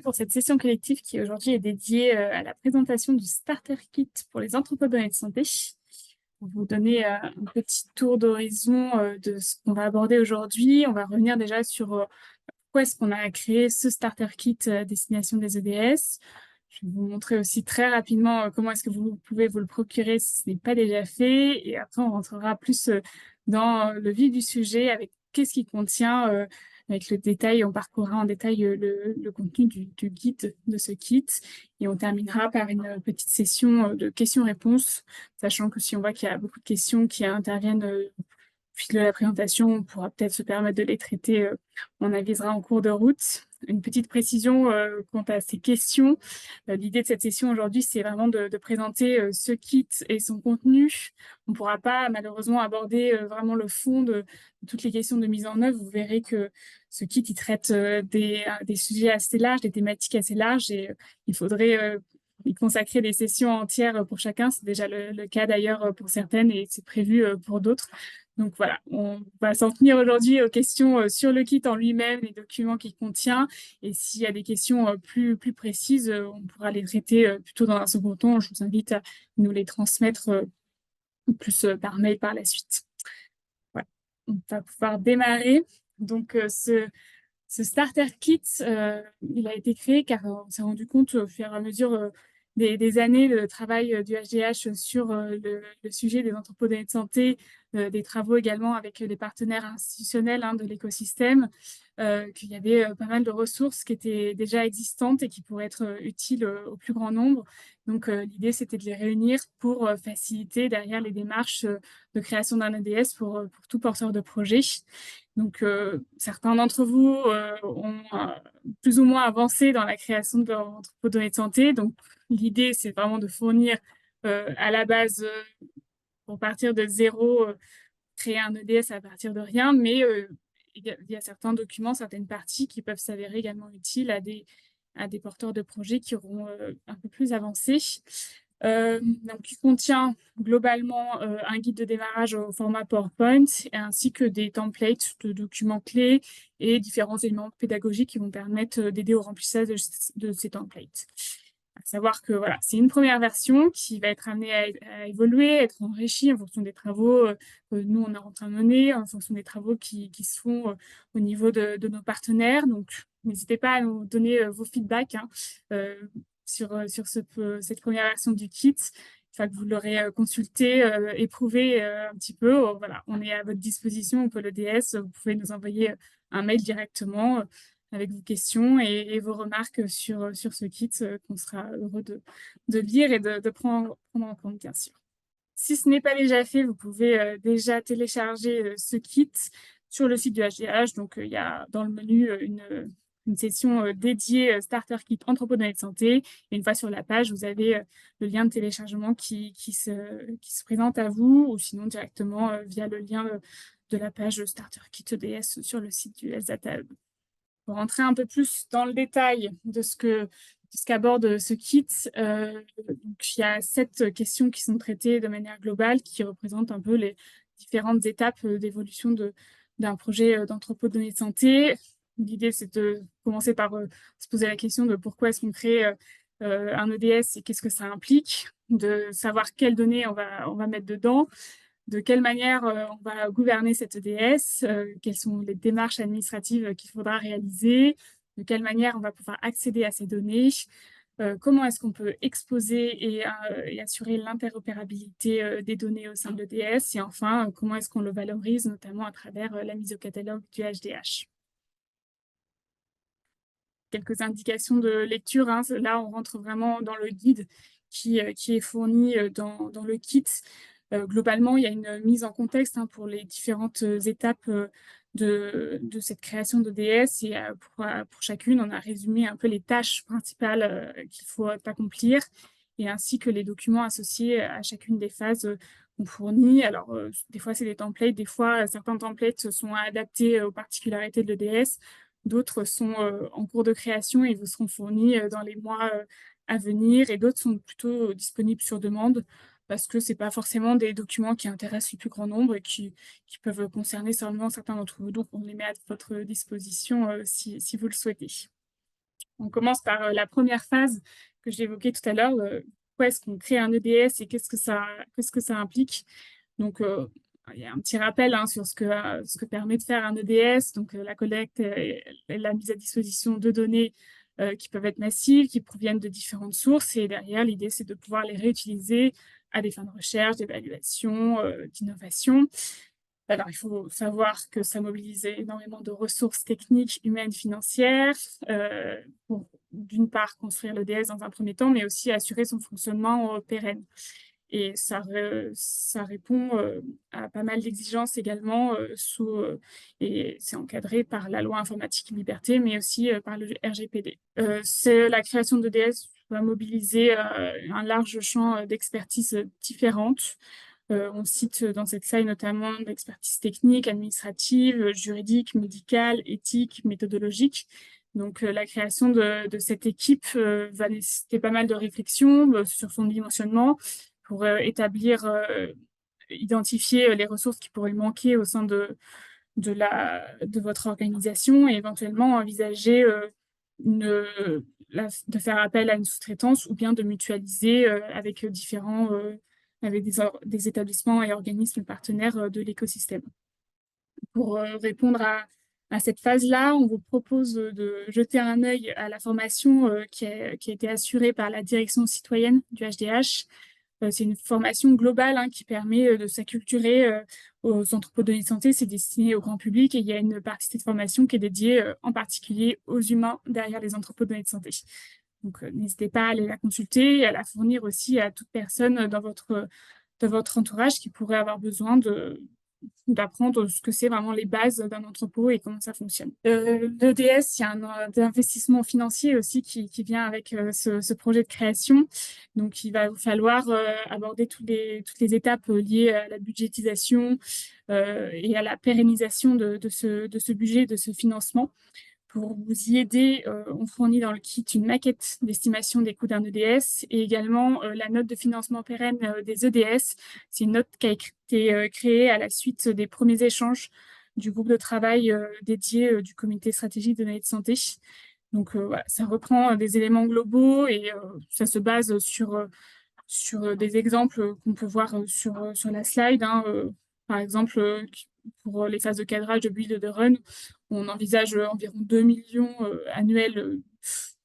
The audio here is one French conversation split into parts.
Pour cette session collective qui aujourd'hui est dédiée à la présentation du Starter Kit pour les entrepreneurs de santé. Pour vous donner un petit tour d'horizon de ce qu'on va aborder aujourd'hui, on va revenir déjà sur pourquoi est-ce qu'on a créé ce Starter Kit à destination des EDS. Je vais vous montrer aussi très rapidement comment est-ce que vous pouvez vous le procurer si ce n'est pas déjà fait. Et après, on rentrera plus dans le vif du sujet avec qu'est-ce qu'il contient, avec le détail. On parcourra en détail le contenu du guide de ce kit. Et on terminera par une petite session de questions-réponses, sachant que si on voit qu'il y a beaucoup de questions qui interviennent au fil de la présentation, on pourra peut-être se permettre de les traiter. On avisera en cours de route. Une petite précision quant à ces questions. L'idée de cette session aujourd'hui, c'est vraiment de présenter ce kit et son contenu. On ne pourra pas malheureusement aborder vraiment le fond de toutes les questions de mise en œuvre. Vous verrez que ce kit, il traite des sujets assez larges, des thématiques assez larges et il faudrait y consacrer des sessions entières pour chacun. C'est déjà le cas d'ailleurs pour certaines et c'est prévu pour d'autres. Donc voilà, on va s'en tenir aujourd'hui aux questions sur le kit en lui-même, les documents qu'il contient. Et s'il y a des questions plus précises, on pourra les traiter plutôt dans un second temps. Je vous invite à nous les transmettre plus par mail par la suite. Voilà, on va pouvoir démarrer. Donc ce starter kit, il a été créé car on s'est rendu compte au fur et à mesure des années de travail du HDH sur le sujet des anthropodonnées de santé, des travaux également avec les partenaires institutionnels de l'écosystème, qu'il y avait pas mal de ressources qui étaient déjà existantes et qui pourraient être utiles au plus grand nombre. Donc l'idée, c'était de les réunir pour faciliter derrière les démarches de création d'un EDS pour tout porteur de projet. Donc, certains d'entre vous ont plus ou moins avancé dans la création de leur entrepôt de santé. Donc, l'idée, c'est vraiment de fournir à la base, pour partir de zéro, créer un EDS à partir de rien, mais il y a certains documents, certaines parties qui peuvent s'avérer également utiles à des porteurs de projets qui auront un peu plus avancé. Donc, il contient globalement un guide de démarrage au format PowerPoint ainsi que des templates de documents clés et différents éléments pédagogiques qui vont permettre d'aider au remplissage de ces templates. À savoir que voilà, c'est une première version qui va être amenée à évoluer, être enrichie en fonction des travaux que nous, on est en train de mener, en fonction des travaux qui se font au niveau de nos partenaires. Donc, n'hésitez pas à nous donner vos feedbacks sur cette première version du kit. Une fois que vous l'aurez consulté, éprouvé un petit peu, voilà, on est à votre disposition, on peut le DS. Vous pouvez nous envoyer un mail directement avec vos questions et vos remarques sur ce kit qu'on sera heureux de lire et de prendre en compte, bien sûr. Si ce n'est pas déjà fait, vous pouvez déjà télécharger ce kit sur le site du HDH. Donc, il y a dans le menu une session dédiée Starter Kit Anthropodonée de santé. Et une fois sur la page, vous avez le lien de téléchargement qui se présente à vous ou sinon directement via le lien de la page Starter Kit EDS sur le site du LZA. Pour rentrer un peu plus dans le détail de ce qu'aborde ce kit, donc il y a 7 questions qui sont traitées de manière globale qui représentent un peu les différentes étapes d'évolution d'un projet d'anthropodonée de santé. L'idée, c'est de commencer par se poser la question de pourquoi est-ce qu'on crée un EDS et qu'est-ce que ça implique, de savoir quelles données on va mettre dedans, de quelle manière on va gouverner cette EDS, quelles sont les démarches administratives qu'il faudra réaliser, de quelle manière on va pouvoir accéder à ces données, comment est-ce qu'on peut exposer et assurer l'interopérabilité des données au sein de l'EDS, et enfin, comment est-ce qu'on le valorise, notamment à travers la mise au catalogue du HDH. Quelques indications de lecture, là on rentre vraiment dans le guide qui est fourni dans le kit. Globalement, il y a une mise en contexte pour les différentes étapes de cette création d'EDS et pour chacune, on a résumé un peu les tâches principales qu'il faut accomplir et ainsi que les documents associés à chacune des phases qu'on fournit. Alors, des fois, c'est des templates, des fois, certains templates sont adaptés aux particularités de l'EDS, d'autres sont en cours de création et vous seront fournis dans les mois à venir et d'autres sont plutôt disponibles sur demande parce que ce n'est pas forcément des documents qui intéressent le plus grand nombre et qui peuvent concerner seulement certains d'entre vous. Donc, on les met à votre disposition si vous le souhaitez. On commence par la première phase que j'évoquais tout à l'heure. Pourquoi est-ce qu'on crée un EDS et qu'est-ce que ça implique? Donc, il y a un petit rappel sur ce que permet de faire un EDS, donc la collecte et la mise à disposition de données qui peuvent être massives, qui proviennent de différentes sources. Et derrière, l'idée, c'est de pouvoir les réutiliser à des fins de recherche, d'évaluation, d'innovation. Alors, il faut savoir que ça mobilise énormément de ressources techniques, humaines, financières, pour d'une part construire l'EDS dans un premier temps, mais aussi assurer son fonctionnement pérenne. Et ça répond à pas mal d'exigences également, et c'est encadré par la loi informatique et liberté, mais aussi par le RGPD. C'est la création d'EDS va mobiliser un large champ d'expertise différentes. On cite dans cette slide notamment l'expertise technique, administrative, juridique, médicale, éthique, méthodologique. Donc, la création de cette équipe va nécessiter pas mal de réflexion sur son dimensionnement pour identifier les ressources qui pourraient manquer au sein de votre organisation et éventuellement envisager de faire appel à une sous-traitance ou bien de mutualiser avec avec des établissements et organismes partenaires de l'écosystème. Pour répondre à cette phase-là, on vous propose de jeter un œil à la formation qui a été assurée par la direction citoyenne du HDH. C'est une formation globale qui permet de s'acculturer aux entrepôts de données de santé. C'est destiné au grand public et il y a une partie de cette formation qui est dédiée en particulier aux humains derrière les entrepôts de données de santé. Donc, n'hésitez pas à aller la consulter et à la fournir aussi à toute personne dans votre entourage qui pourrait avoir besoin d'apprendre ce que c'est vraiment les bases d'un entrepôt et comment ça fonctionne. L'EDS, il y a un investissement financier aussi qui vient avec ce projet de création. Donc, il va vous falloir aborder toutes les étapes liées à la budgétisation et à la pérennisation de ce budget, de ce financement. Pour vous y aider, on fournit dans le kit une maquette d'estimation des coûts d'un EDS et également la note de financement pérenne des EDS. C'est une note qui a été créée à la suite des premiers échanges du groupe de travail dédié du comité stratégique de données de santé. Donc, voilà, ça reprend des éléments globaux et ça se base sur des exemples qu'on peut voir sur la slide. Par exemple, pour les phases de cadrage, de build, de run, on envisage environ 2 millions annuels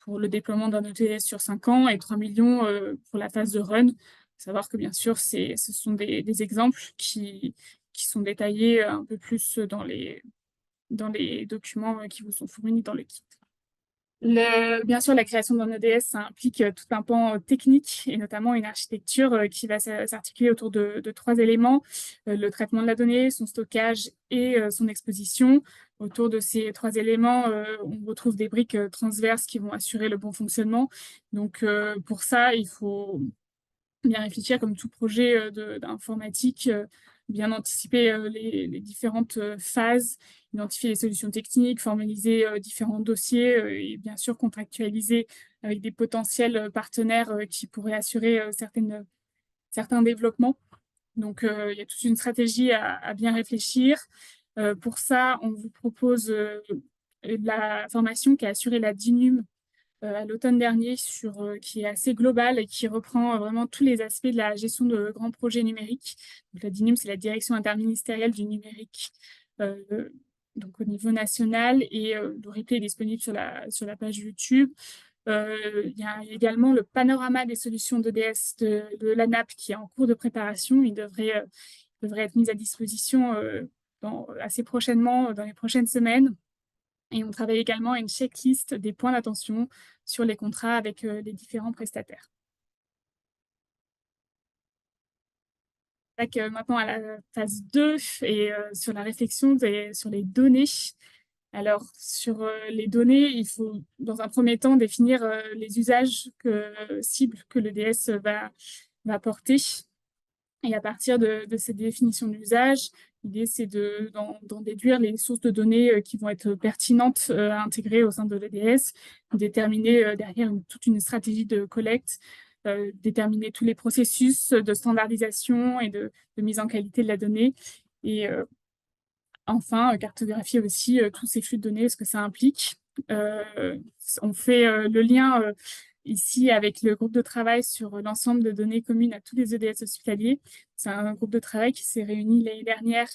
pour le déploiement d'un ETS sur 5 ans et 3 millions pour la phase de run. Savoir que bien sûr, ce sont des exemples qui sont détaillés un peu plus dans les documents qui vous sont fournis dans le kit. Bien sûr, la création d'un EDS, ça implique tout un pan technique et notamment une architecture qui va s'articuler autour de 3 éléments, le traitement de la donnée, son stockage et son exposition. Autour de ces 3 éléments, on retrouve des briques transverses qui vont assurer le bon fonctionnement. Donc, pour ça, il faut bien réfléchir comme tout projet d'informatique, bien anticiper les différentes phases, identifier les solutions techniques, formaliser différents dossiers et bien sûr contractualiser avec des potentiels partenaires qui pourraient assurer certains développements. Donc, il y a toute une stratégie à bien réfléchir. Pour ça, on vous propose la formation qui a assuré la DINUM à l'automne dernier qui est assez global et qui reprend vraiment tous les aspects de la gestion de grands projets numériques. Donc, la DINUM, c'est la Direction interministérielle du numérique, donc au niveau national, et le replay est disponible sur la page YouTube. Il y a également le panorama des solutions d'EDS de l'ANAP qui est en cours de préparation. Il devrait être mis à disposition assez prochainement, dans les prochaines semaines. Et on travaille également à une checklist des points d'attention sur les contrats avec les différents prestataires. Maintenant à la phase 2 et sur la réflexion sur les données. Alors, sur les données, il faut dans un premier temps définir les usages cibles que l'EDS va porter. Et à partir de cette définition d'usage, l'idée, c'est d'en déduire les sources de données qui vont être pertinentes à intégrer au sein de l'EDS, déterminer derrière toute une stratégie de collecte, déterminer tous les processus de standardisation et de mise en qualité de la donnée. Et enfin, cartographier aussi tous ces flux de données, ce que ça implique. On fait le lien ici avec le groupe de travail sur l'ensemble de données communes à tous les EDS hospitaliers. C'est un groupe de travail qui s'est réuni l'année dernière.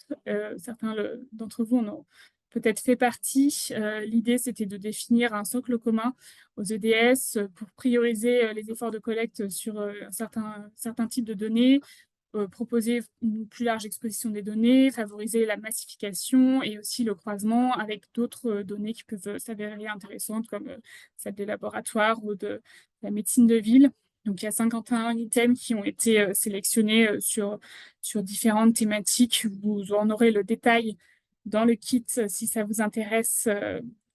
Certains d'entre vous en ont peut-être fait partie. L'idée, c'était de définir un socle commun aux EDS pour prioriser les efforts de collecte sur certains types de données, proposer une plus large exposition des données, favoriser la massification et aussi le croisement avec d'autres données qui peuvent s'avérer intéressantes comme celles des laboratoires ou de la médecine de ville. Donc, il y a 51 items qui ont été sélectionnés sur différentes thématiques. Vous en aurez le détail dans le kit si ça vous intéresse,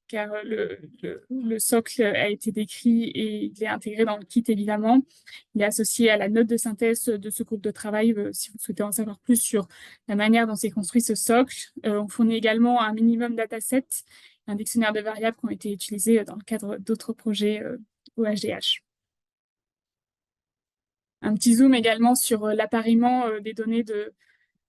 car le socle a été décrit et il est intégré dans le kit, évidemment. Il est associé à la note de synthèse de ce groupe de travail, si vous souhaitez en savoir plus sur la manière dont s'est construit ce socle. On fournit également un minimum dataset, un dictionnaire de variables qui ont été utilisés dans le cadre d'autres projets au HDH. Un petit zoom également sur l'appariement des données de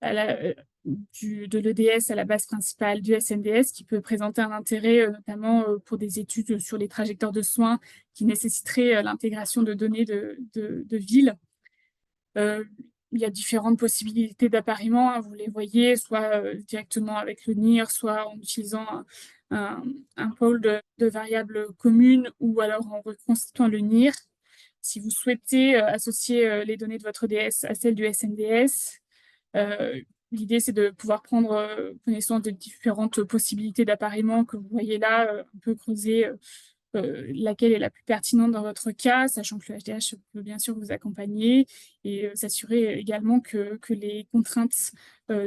l'EDS à la base principale du SNDS, qui peut présenter un intérêt notamment pour des études sur les trajectoires de soins qui nécessiteraient l'intégration de données de ville. Il y a différentes possibilités d'appariement, hein, vous les voyez, soit directement avec le NIR, soit en utilisant un pôle de variables communes ou alors en reconstituant le NIR. Si vous souhaitez associer les données de votre EDS à celles du SNDS, l'idée, c'est de pouvoir prendre connaissance de différentes possibilités d'appariement que vous voyez là, un peu creuser laquelle est la plus pertinente dans votre cas, sachant que le HDH peut bien sûr vous accompagner et s'assurer également que les contraintes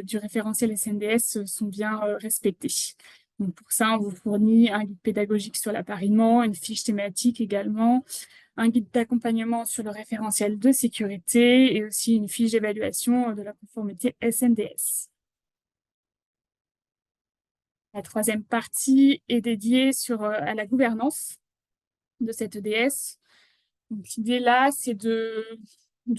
du référentiel SNDS sont bien respectées. Donc pour ça, on vous fournit un guide pédagogique sur l'appariement, une fiche thématique également, un guide d'accompagnement sur le référentiel de sécurité et aussi une fiche d'évaluation de la conformité SNDS. La troisième partie est dédiée à la gouvernance de cette EDS. L'idée là, c'est de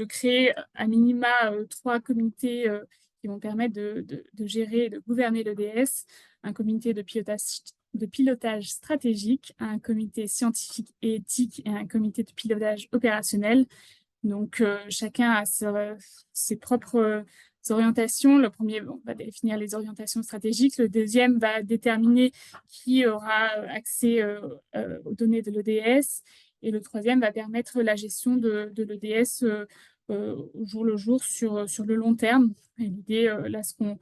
créer à minima 3 comités qui vont permettre de gérer et de gouverner l'EDS. Un comité de pilotage stratégique, un comité scientifique et éthique et un comité de pilotage opérationnel. Donc, chacun a ses propres orientations. Le premier va définir les orientations stratégiques. Le deuxième va déterminer qui aura accès aux données de l'EDS. Et le troisième va permettre la gestion de l'EDS au jour le jour sur le long terme. Et l'idée, là, ce qu'on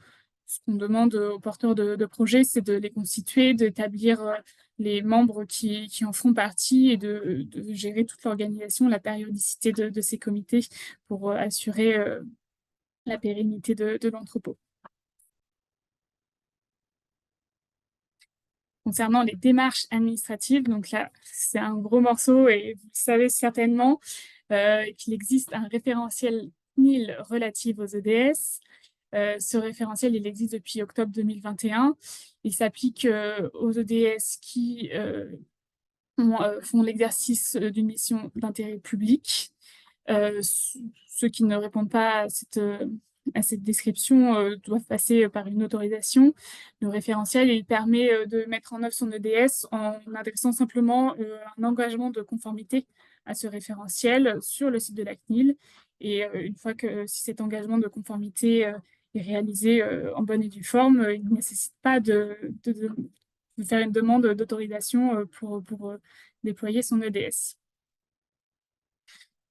demande aux porteurs de projets, c'est de les constituer, d'établir les membres qui en font partie et de gérer toute l'organisation, la périodicité de ces comités pour assurer la pérennité de l'entrepôt. Concernant les démarches administratives, donc là, c'est un gros morceau et vous le savez certainement qu'il existe un référentiel CNIL relatif aux EDS. Ce référentiel, il existe depuis octobre 2021. Il s'applique aux EDS qui font l'exercice d'une mission d'intérêt public. Ceux qui ne répondent pas à cette description doivent passer par une autorisation. Le référentiel, il permet de mettre en œuvre son EDS en adressant simplement un engagement de conformité à ce référentiel sur le site de la CNIL. Et une fois que si cet engagement de conformité est réalisé en bonne et due forme, il ne nécessite pas de faire une demande d'autorisation pour déployer son EDS.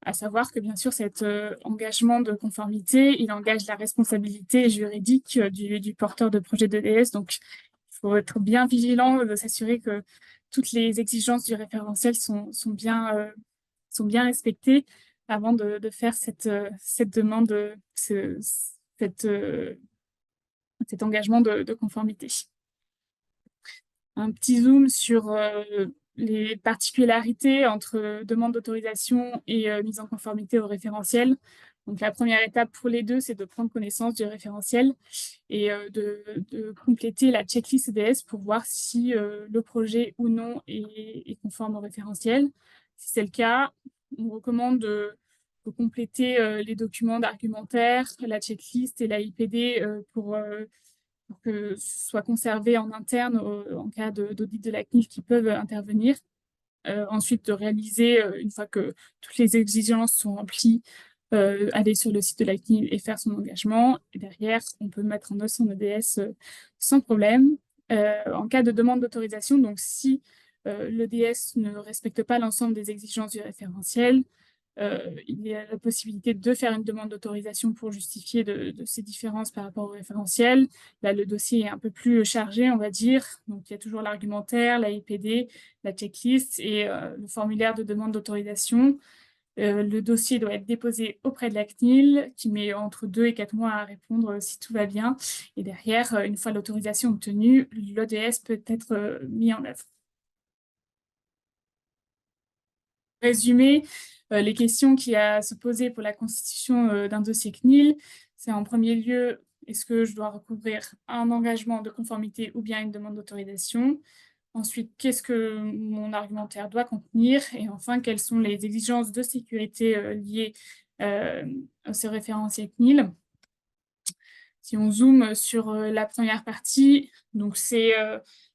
À savoir que bien sûr, cet engagement de conformité, il engage la responsabilité juridique du porteur de projet d'EDS. Donc, il faut être bien vigilant de s'assurer que toutes les exigences du référentiel sont bien respectées avant de faire cette demande, cet engagement de conformité. Un petit zoom sur les particularités entre demande d'autorisation et mise en conformité au référentiel. Donc, la première étape pour les deux, c'est de prendre connaissance du référentiel et de compléter la checklist EDS pour voir si le projet ou non est conforme au référentiel. Si c'est le cas, on recommande de compléter les documents d'argumentaire, la checklist et la IPD pour pour que ce soit conservé en interne en cas d'audit de la CNIL qui peuvent intervenir. Ensuite, de réaliser, une fois que toutes les exigences sont remplies, aller sur le site de la CNIL et faire son engagement. Et derrière, on peut mettre en œuvre son EDS sans problème. En cas de demande d'autorisation, donc si l'EDS ne respecte pas l'ensemble des exigences du référentiel, il y a la possibilité de faire une demande d'autorisation pour justifier de ces différences par rapport au référentiel. Là, le dossier est un peu plus chargé, on va dire. Donc, il y a toujours l'argumentaire, la IPD, la checklist et le formulaire de demande d'autorisation. Le dossier doit être déposé auprès de la CNIL, qui met entre 2 et 4 mois à répondre si tout va bien. Et derrière, une fois l'autorisation obtenue, l'ODS peut être mis en œuvre. Résumé, les questions qu'il y a à se poser pour la constitution d'un dossier CNIL, c'est en premier lieu, est-ce que je dois recouvrir un engagement de conformité ou bien une demande d'autorisation? Ensuite, qu'est-ce que mon argumentaire doit contenir? Et enfin, quelles sont les exigences de sécurité liées à ce référentiel CNIL? Si on zoome sur la première partie, donc c'est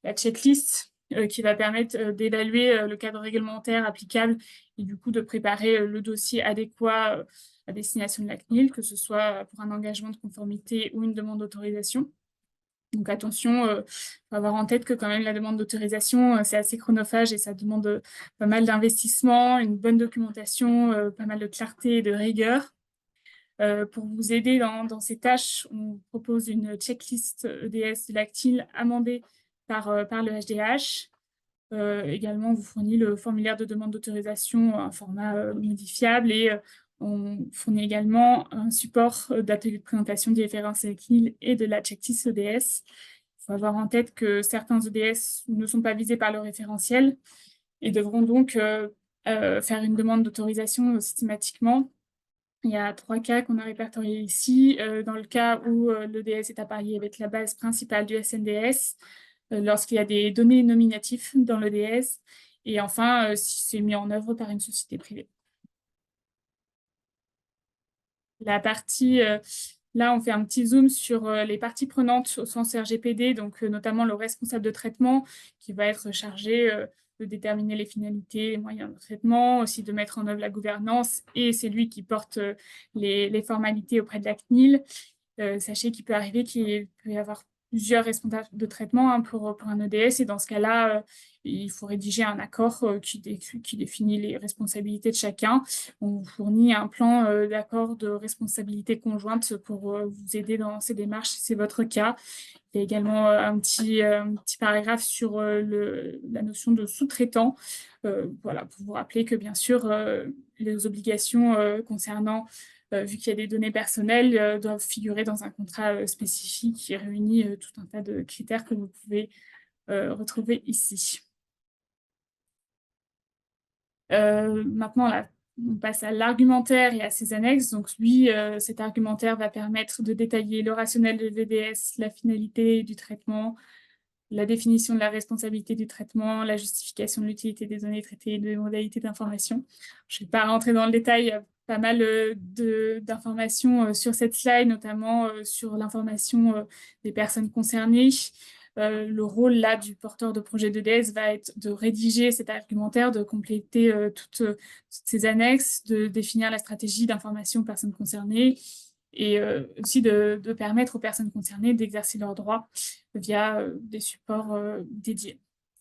la checklist qui va permettre d'évaluer le cadre réglementaire applicable et du coup de préparer le dossier adéquat à destination de la CNIL, que ce soit pour un engagement de conformité ou une demande d'autorisation. Donc attention, il faut avoir en tête que quand même la demande d'autorisation, c'est assez chronophage et ça demande pas mal d'investissement, une bonne documentation, pas mal de clarté et de rigueur. Pour vous aider dans ces tâches, on propose une checklist EDS de la CNIL amendée par le HDH. Également, on vous fournit le formulaire de demande d'autorisation, un format modifiable et on fournit également un support d'atelier de présentation des références CNIL et de la checklist EDS. Il faut avoir en tête que certains EDS ne sont pas visés par le référentiel et devront donc faire une demande d'autorisation systématiquement. Il y a 3 cas qu'on a répertoriés ici. Dans le cas où l'EDS est appareillé avec la base principale du SNDS, lorsqu'il y a des données nominatives dans l'EDS, et enfin, si c'est mis en œuvre par une société privée. La partie, là, on fait un petit zoom sur les parties prenantes au sens RGPD, donc notamment le responsable de traitement qui va être chargé de déterminer les finalités, les moyens de traitement, aussi de mettre en œuvre la gouvernance, et c'est lui qui porte les formalités auprès de la CNIL. Sachez qu'il peut arriver qu'il peut y avoir plusieurs responsables de traitement pour un EDS, et dans ce cas-là, il faut rédiger un accord qui définit les responsabilités de chacun. On vous fournit un plan d'accord de responsabilité conjointe pour vous aider dans ces démarches si c'est votre cas. Il y a également un petit paragraphe sur la notion de sous-traitant. Voilà, pour vous rappeler que bien sûr, les obligations concernant vu qu'il y a des données personnelles, doivent figurer dans un contrat spécifique qui réunit tout un tas de critères que vous pouvez retrouver ici. Maintenant, là, on passe à l'argumentaire et à ses annexes. Donc, lui, cet argumentaire va permettre de détailler le rationnel de VDS, la finalité du traitement, la définition de la responsabilité du traitement, la justification de l'utilité des données traitées et des modalités d'information. Je ne vais pas rentrer dans le détail, il y a pas mal d'informations sur cette slide, notamment sur l'information des personnes concernées. Le rôle là du porteur de projet d'EDS va être de rédiger cet argumentaire, de compléter toutes ces annexes, de définir la stratégie d'information aux personnes concernées et aussi de permettre aux personnes concernées d'exercer leurs droits via des supports dédiés.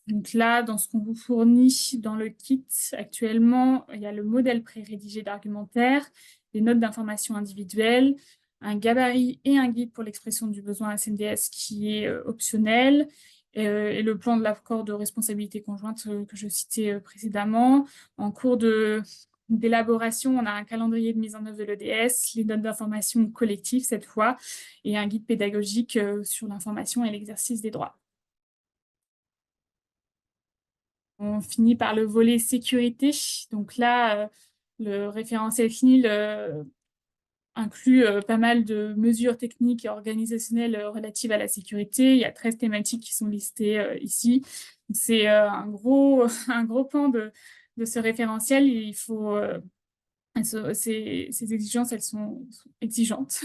Donc là, dans ce qu'on vous fournit dans le kit actuellement, il y a le modèle pré-rédigé d'argumentaire, des notes d'information individuelles, un gabarit et un guide pour l'expression du besoin SNDS qui est optionnel, et le plan de l'accord de responsabilité conjointe que je citais précédemment. En cours d'élaboration, on a un calendrier de mise en œuvre de l'EDS, les notes d'information collectives cette fois, et un guide pédagogique sur l'information et l'exercice des droits. On finit par le volet sécurité. Donc là, le référentiel CNIL inclut pas mal de mesures techniques et organisationnelles relatives à la sécurité. Il y a 13 thématiques qui sont listées ici. C'est un gros pan de ce référentiel. Il faut ces exigences, elles sont exigeantes.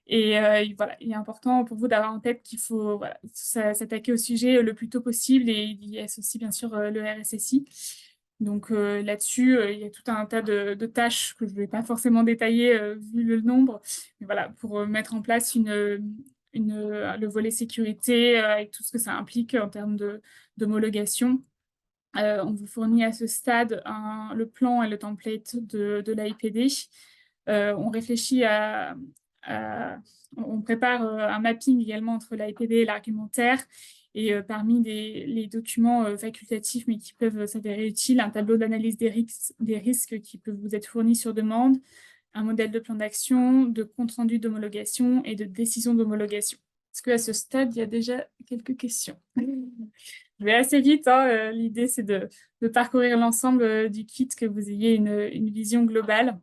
Et voilà, il est important pour vous d'avoir en tête qu'il faut voilà, s'attaquer au sujet le plus tôt possible, et il y associe bien sûr le RSSI. Donc là-dessus, il y a tout un tas de tâches que je ne vais pas forcément détailler vu le nombre. Mais voilà, pour mettre en place le volet sécurité avec tout ce que ça implique en termes d'homologation. On vous fournit à ce stade le plan et le template de l'AIPD. On réfléchit on prépare un mapping également entre l'AIPD et l'argumentaire. Et parmi les documents facultatifs, mais qui peuvent s'avérer utiles, un tableau d'analyse des risques qui peut vous être fourni sur demande, un modèle de plan d'action, de compte-rendu d'homologation et de décision d'homologation. Est-ce qu'à ce stade, il y a déjà quelques questions? Je vais assez vite, hein. L'idée, c'est de parcourir l'ensemble du kit, que vous ayez une vision globale.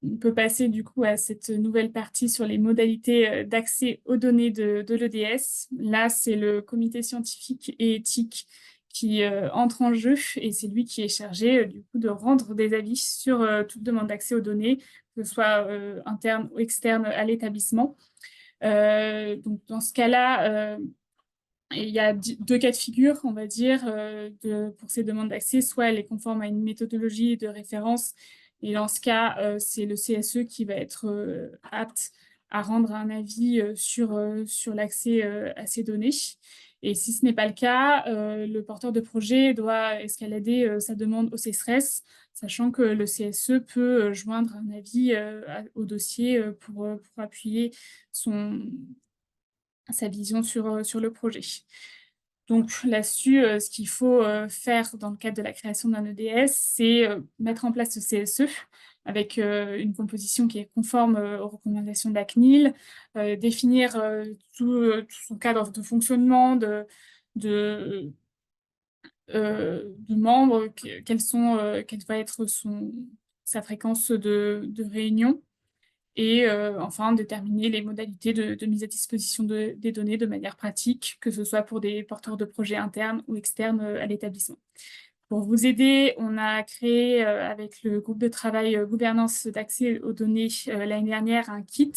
On peut passer du coup à cette nouvelle partie sur les modalités d'accès aux données de l'EDS. Là, c'est le comité scientifique et éthique qui entre en jeu, et c'est lui qui est chargé du coup de rendre des avis sur toute demande d'accès aux données, que ce soit interne ou externe à l'établissement. Donc dans ce cas-là, il y a deux cas de figure, on va dire, pour ces demandes d'accès. Soit elle est conforme à une méthodologie de référence, et dans ce cas, c'est le CSE qui va être apte à rendre un avis sur l'accès à ces données. Et si ce n'est pas le cas, le porteur de projet doit escalader sa demande au CESRES, sachant que le CSE peut joindre un avis au dossier pour appuyer sa vision sur le projet. Donc là-dessus, ce qu'il faut faire dans le cadre de la création d'un EDS, c'est mettre en place ce CSE avec une composition qui est conforme aux recommandations de la CNIL, définir tout son cadre de fonctionnement, de membres, quelle va être sa fréquence de réunion, et enfin déterminer les modalités de mise à disposition des données de manière pratique, que ce soit pour des porteurs de projets internes ou externes à l'établissement. Pour vous aider, on a créé avec le groupe de travail gouvernance d'accès aux données l'année dernière un kit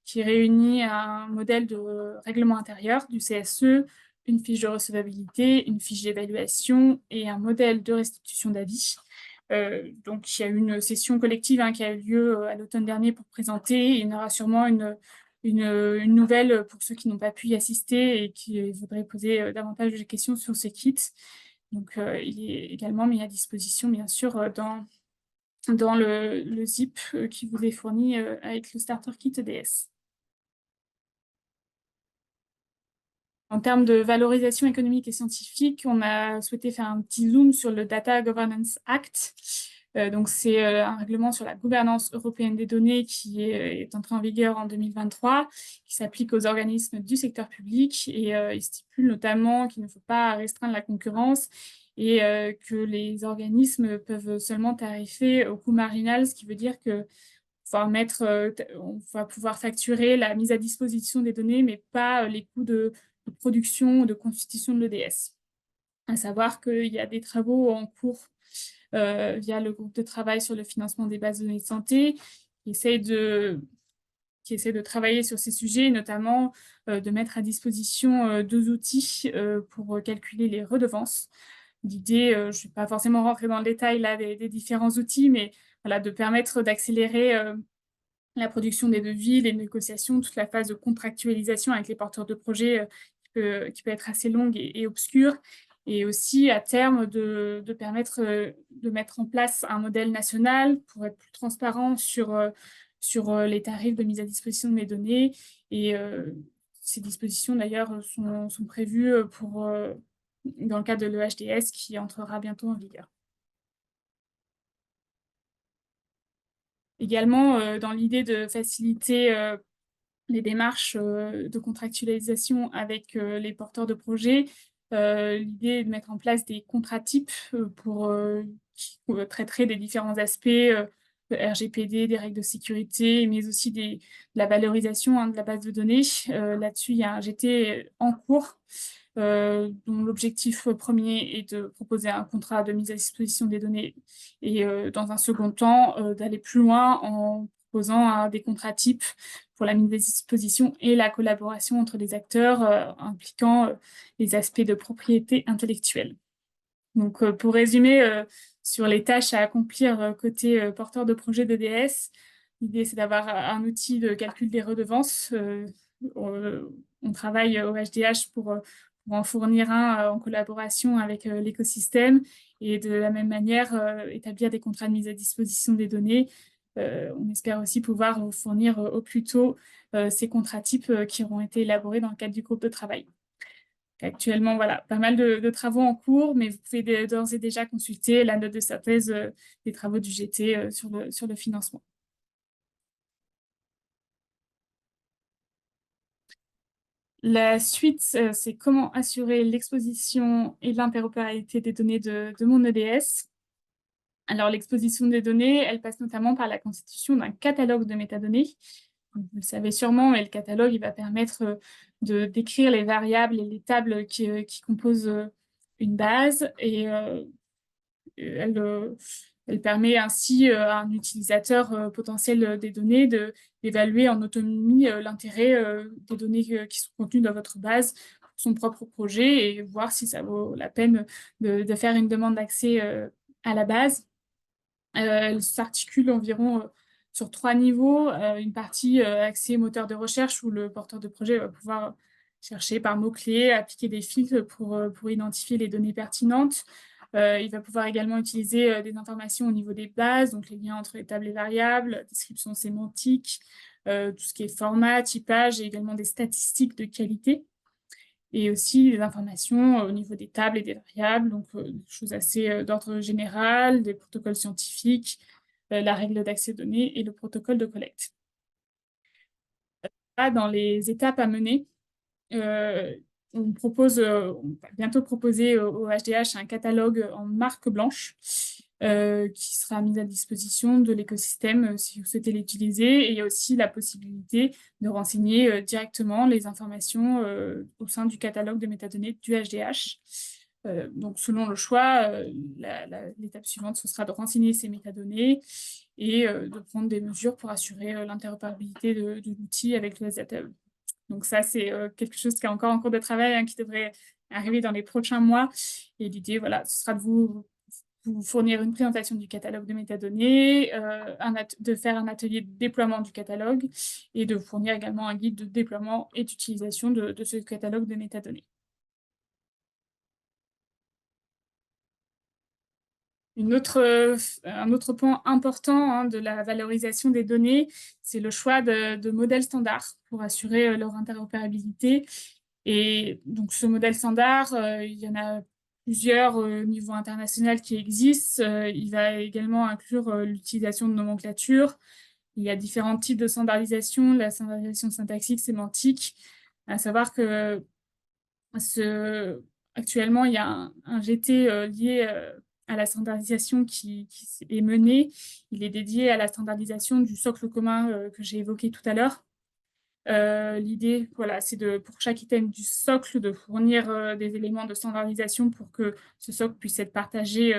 qui réunit un modèle de règlement intérieur du CSE, une fiche de recevabilité, une fiche d'évaluation et un modèle de restitution d'avis. Donc, il y a eu une session collective qui a eu lieu à l'automne dernier pour présenter. Il y en aura sûrement une nouvelle pour ceux qui n'ont pas pu y assister et qui voudraient poser davantage de questions sur ce kit. Donc, il est également mis à disposition, bien sûr, dans le zip qui vous est fourni avec le Starter Kit EDS. En termes de valorisation économique et scientifique, on a souhaité faire un petit zoom sur le Data Governance Act. Donc, c'est un règlement sur la gouvernance européenne des données qui est entré en vigueur en 2023, qui s'applique aux organismes du secteur public, et il stipule notamment qu'il ne faut pas restreindre la concurrence et que les organismes peuvent seulement tarifer au coût marginal, ce qui veut dire que on va pouvoir facturer la mise à disposition des données, mais pas les coûts de production ou de constitution de l'EDS. À savoir qu'il y a des travaux en cours via le groupe de travail sur le financement des bases de données de santé qui essaie de travailler sur ces sujets, notamment de mettre à disposition deux outils pour calculer les redevances. L'idée, je ne vais pas forcément rentrer dans le détail là, des différents outils, mais voilà, de permettre d'accélérer la production des devis, les négociations, toute la phase de contractualisation avec les porteurs de projets qui peut être assez longue et obscure, et aussi à terme de permettre de mettre en place un modèle national pour être plus transparent sur les tarifs de mise à disposition de mes données. Et ces dispositions d'ailleurs sont prévues dans le cadre de l'EHDS qui entrera bientôt en vigueur. Également, dans l'idée de faciliter les démarches de contractualisation avec les porteurs de projets, l'idée est de mettre en place des contrats types qui traiteraient des différents aspects de RGPD, des règles de sécurité, mais aussi de la valorisation de la base de données. Là-dessus, il y a un GT en cours dont l'objectif premier est de proposer un contrat de mise à disposition des données, et dans un second temps, d'aller plus loin en proposant des contrats types pour la mise à disposition et la collaboration entre les acteurs impliquant les aspects de propriété intellectuelle. Donc, pour résumer, sur les tâches à accomplir côté porteur de projet d'EDS, l'idée, c'est d'avoir un outil de calcul des redevances. On travaille au HDH pour en fournir un en collaboration avec l'écosystème et de la même manière établir des contrats de mise à disposition des données. On espère aussi pouvoir vous fournir au plus tôt ces contrats types qui auront été élaborés dans le cadre du groupe de travail. Actuellement, voilà, pas mal de travaux en cours, mais vous pouvez d'ores et déjà consulter la note de synthèse des travaux du GT sur le financement. La suite, c'est comment assurer l'exposition et l'interopérabilité des données de mon EDS. Alors, l'exposition des données, elle passe notamment par la constitution d'un catalogue de métadonnées. Vous le savez sûrement, mais le catalogue, il va permettre de décrire les variables et les tables qui composent une base et elle permet ainsi à un utilisateur potentiel des données d'évaluer en autonomie l'intérêt des données qui sont contenues dans votre base pour son propre projet et voir si ça vaut la peine de faire une demande d'accès à la base. Elle s'articule environ sur 3 niveaux. Une partie accès moteur de recherche où le porteur de projet va pouvoir chercher par mots-clés, appliquer des filtres pour identifier les données pertinentes. Il va pouvoir également utiliser des informations au niveau des bases, donc les liens entre les tables et variables, description sémantique, tout ce qui est format, typage et également des statistiques de qualité. Et aussi des informations au niveau des tables et des variables, donc des choses assez d'ordre général, des protocoles scientifiques, la règle d'accès aux données et le protocole de collecte. Là, dans les étapes à mener, on va bientôt proposer au HDH un catalogue en marque blanche qui sera mis à disposition de l'écosystème si vous souhaitez l'utiliser. Et il y a aussi la possibilité de renseigner directement les informations au sein du catalogue de métadonnées du HDH. Donc, selon le choix, l'étape suivante, ce sera de renseigner ces métadonnées et de prendre des mesures pour assurer l'interopérabilité de l'outil avec le ZTE. Donc ça, c'est quelque chose qui est encore en cours de travail, hein, qui devrait arriver dans les prochains mois. Et l'idée, voilà, ce sera de vous fournir une présentation du catalogue de métadonnées, de faire un atelier de déploiement du catalogue et de vous fournir également un guide de déploiement et d'utilisation de ce catalogue de métadonnées. Un autre point important hein, de la valorisation des données, c'est le choix de modèles standards pour assurer leur interopérabilité. Et donc, ce modèle standard, il y en a plusieurs au niveau international qui existent. Il va également inclure l'utilisation de nomenclature. Il y a différents types de standardisation, la standardisation syntaxique, sémantique. À savoir que actuellement, il y a un GT lié à la standardisation qui est mené. Il est dédié à la standardisation du socle commun que j'ai évoqué tout à l'heure. L'idée, voilà, c'est pour chaque item du socle de fournir des éléments de standardisation pour que ce socle puisse être partagé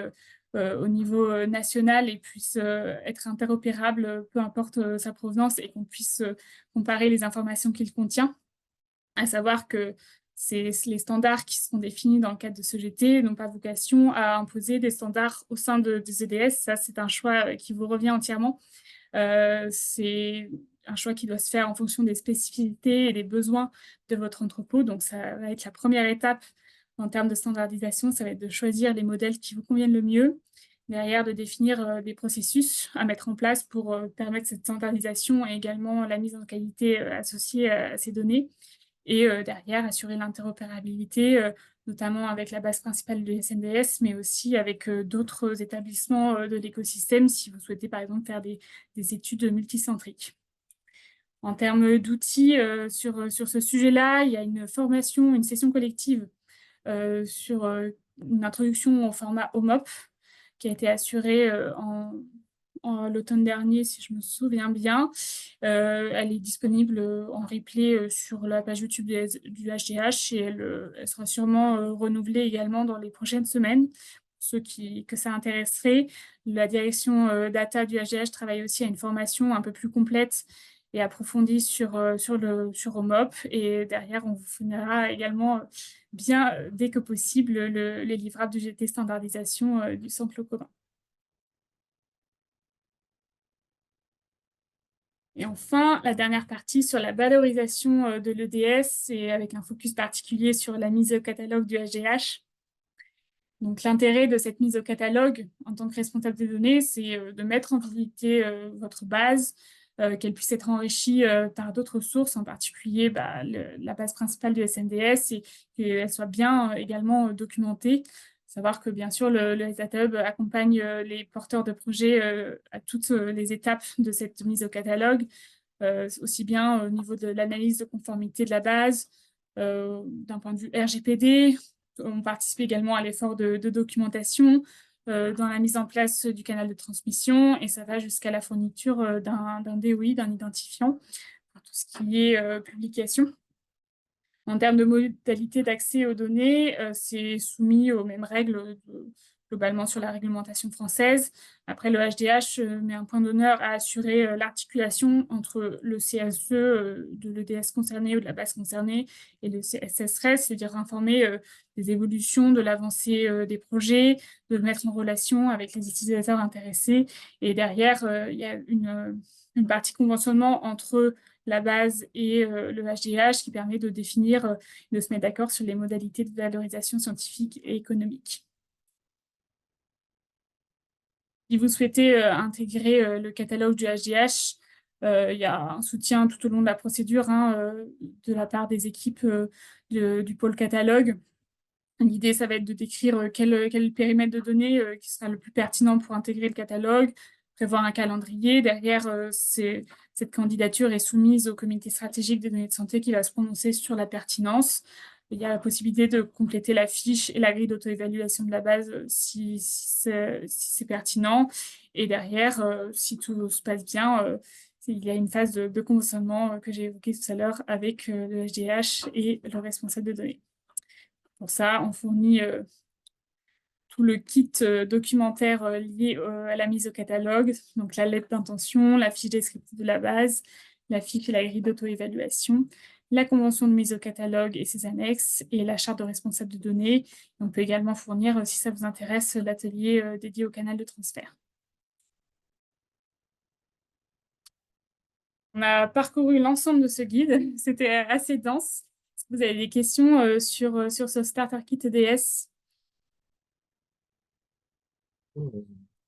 au niveau national et puisse être interopérable, peu importe sa provenance, et qu'on puisse comparer les informations qu'il contient. À savoir que c'est les standards qui seront définis dans le cadre de ce GT n'ont pas vocation à imposer des standards au sein des EDS. Ça, c'est un choix qui vous revient entièrement. C'est un choix qui doit se faire en fonction des spécificités et des besoins de votre entrepôt. Donc, ça va être la première étape en termes de standardisation. Ça va être de choisir les modèles qui vous conviennent le mieux. Derrière, de définir des processus à mettre en place pour permettre cette standardisation et également la mise en qualité associée à ces données. Et derrière, assurer l'interopérabilité, notamment avec la base principale de SNDS, mais aussi avec d'autres établissements de l'écosystème, si vous souhaitez par exemple faire des études multicentriques. En termes d'outils sur ce sujet-là, il y a une formation, une session collective sur une introduction au format OMOP qui a été assurée l'automne dernier, si je me souviens bien. Elle est disponible en replay sur la page YouTube du HDH et elle sera sûrement renouvelée également dans les prochaines semaines pour que ça intéresserait. La direction data du HDH travaille aussi à une formation un peu plus complète et approfondie sur OMOP. Et derrière, on vous fournira également bien, dès que possible, les livrables du GT standardisation du centre commun. Et enfin, la dernière partie sur la valorisation de l'EDS et avec un focus particulier sur la mise au catalogue du HDH. Donc, l'intérêt de cette mise au catalogue en tant que responsable des données, c'est de mettre en visibilité votre base, qu'elle puisse être enrichie par d'autres sources, en particulier la base principale du SNDS, et qu'elle soit bien également documentée. Savoir que, bien sûr, le Data Hub accompagne les porteurs de projets à toutes les étapes de cette mise au catalogue, aussi bien au niveau de l'analyse de conformité de la base, d'un point de vue RGPD. On participe également à l'effort de documentation dans la mise en place du canal de transmission, et ça va jusqu'à la fourniture d'un DOI, d'un identifiant, pour tout ce qui est publication. En termes de modalité d'accès aux données, c'est soumis aux mêmes règles globalement sur la réglementation française. Après, le HDH met un point d'honneur à assurer l'articulation entre le CSE de l'EDS concerné ou de la base concernée et le CSSRES, c'est-à-dire informer des évolutions, de l'avancée des projets, de le mettre en relation avec les utilisateurs intéressés. Et derrière, il y a une partie conventionnement entre la base et le HDH qui permet de définir, de se mettre d'accord sur les modalités de valorisation scientifique et économique. Si vous souhaitez intégrer le catalogue du HDH, il y a un soutien tout au long de la procédure de la part des équipes du pôle catalogue. L'idée, ça va être de décrire quel périmètre de données qui sera le plus pertinent pour intégrer le catalogue, prévoir un calendrier. Derrière, cette candidature est soumise au comité stratégique des données de santé qui va se prononcer sur la pertinence. Il y a la possibilité de compléter la fiche et la grille d'auto-évaluation de la base si c'est pertinent. Et derrière, si tout se passe bien, il y a une phase de conventionnement que j'ai évoquée tout à l'heure avec le HDH et le responsable de données. Pour ça, on fournit tout le kit documentaire lié à la mise au catalogue, donc la lettre d'intention, la fiche descriptive de la base, la fiche et la grille d'auto-évaluation, la convention de mise au catalogue et ses annexes, et la charte de responsable de données. On peut également fournir, si ça vous intéresse, l'atelier dédié au canal de transfert. On a parcouru l'ensemble de ce guide, c'était assez dense. Est-ce que vous avez des questions sur ce Starter Kit EDS?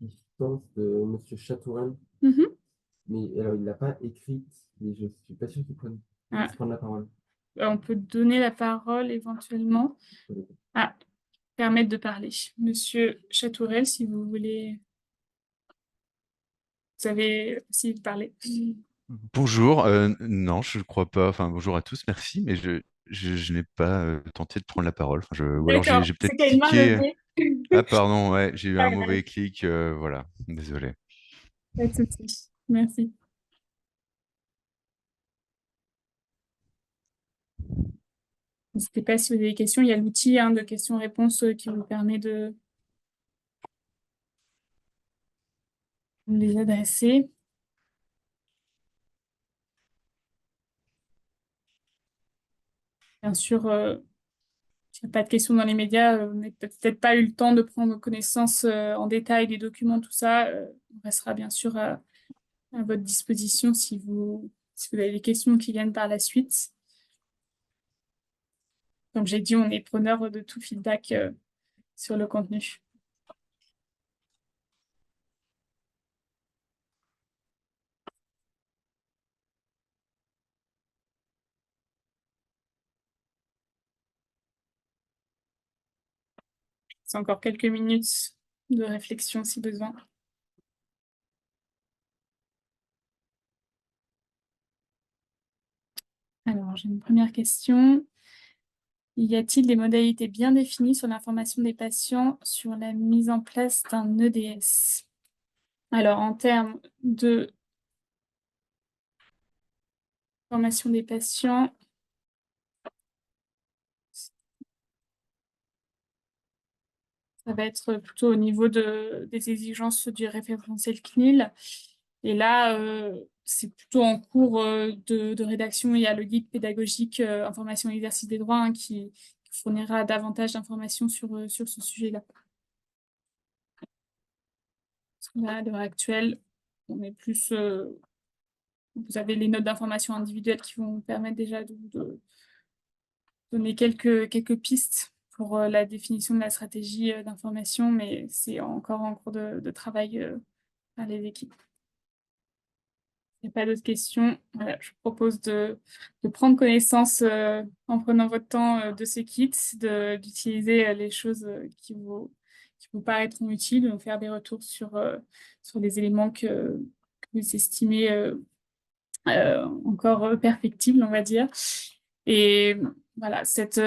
Existence de Monsieur Chatourel, mais alors il l'a pas écrite, mais je suis pas sûr qu'il puisse prendre la parole. On peut donner la parole éventuellement. Ah, permettre de parler. Monsieur Chatourel, si vous voulez, vous avez aussi parlé. Bonjour, non, je ne crois pas. Enfin, bonjour à tous, merci, mais je n'ai pas tenté de prendre la parole. Ou alors D'accord, j'ai c'est peut-être qu'il y a une main cliqué. levée. Ah, pardon, ouais, j'ai eu Pas un grave, mauvais clic. Voilà, désolé. pas de souci. Merci. N'hésitez pas si vous avez des questions. Il y a l'outil de questions-réponses qui vous permet de les adresser. Bien sûr, s'il n'y a pas de questions dans les médias, vous n'avez peut-être pas eu le temps de prendre connaissance en détail des documents, tout ça. On restera bien sûr à votre disposition si vous avez des questions qui viennent par la suite. Comme j'ai dit, on est preneur de tout feedback sur le contenu. C'est encore quelques minutes de réflexion si besoin. Alors, j'ai une première question. Y a-t-il des modalités bien définies sur l'information des patients sur la mise en place d'un EDS? Alors, en termes de formation des patients, Ça va être plutôt au niveau des exigences du référentiel CNIL. Et là, c'est plutôt en cours de rédaction. Il y a le guide pédagogique information et exercice des droits qui fournira davantage d'informations sur ce sujet-là. Là, à l'heure actuelle, on est plus... vous avez les notes d'information individuelles qui vont vous permettre déjà de donner quelques pistes pour la définition de la stratégie d'information, mais c'est encore en cours de travail par les équipes. Il n'y a pas d'autres questions. Voilà, je vous propose de prendre connaissance en prenant votre temps de ce kit, d'utiliser les choses qui vous paraîtront utiles, de nous faire des retours sur les éléments que vous estimez encore perfectible, on va dire. Et voilà, cette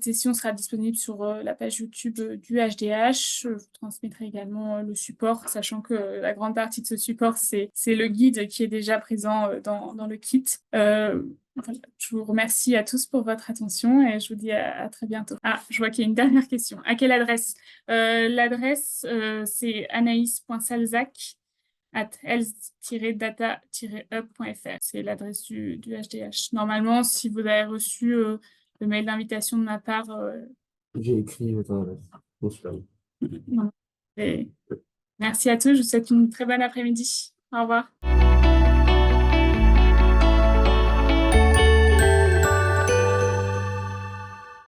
session sera disponible sur la page YouTube du HDH. Je vous transmettrai également le support, sachant que la grande partie de ce support, c'est le guide qui est déjà présent dans le kit. Voilà, je vous remercie à tous pour votre attention et je vous dis à très bientôt. Ah, je vois qu'il y a une dernière question. À quelle adresse? L'adresse, c'est anaïs.salzac@health-data-hub.fr. C'est l'adresse du HDH. Normalement, si vous avez reçu le mail d'invitation de ma part... J'ai écrit votre adresse. Bon, super. Merci à tous. Je vous souhaite une très bonne après-midi. Au revoir.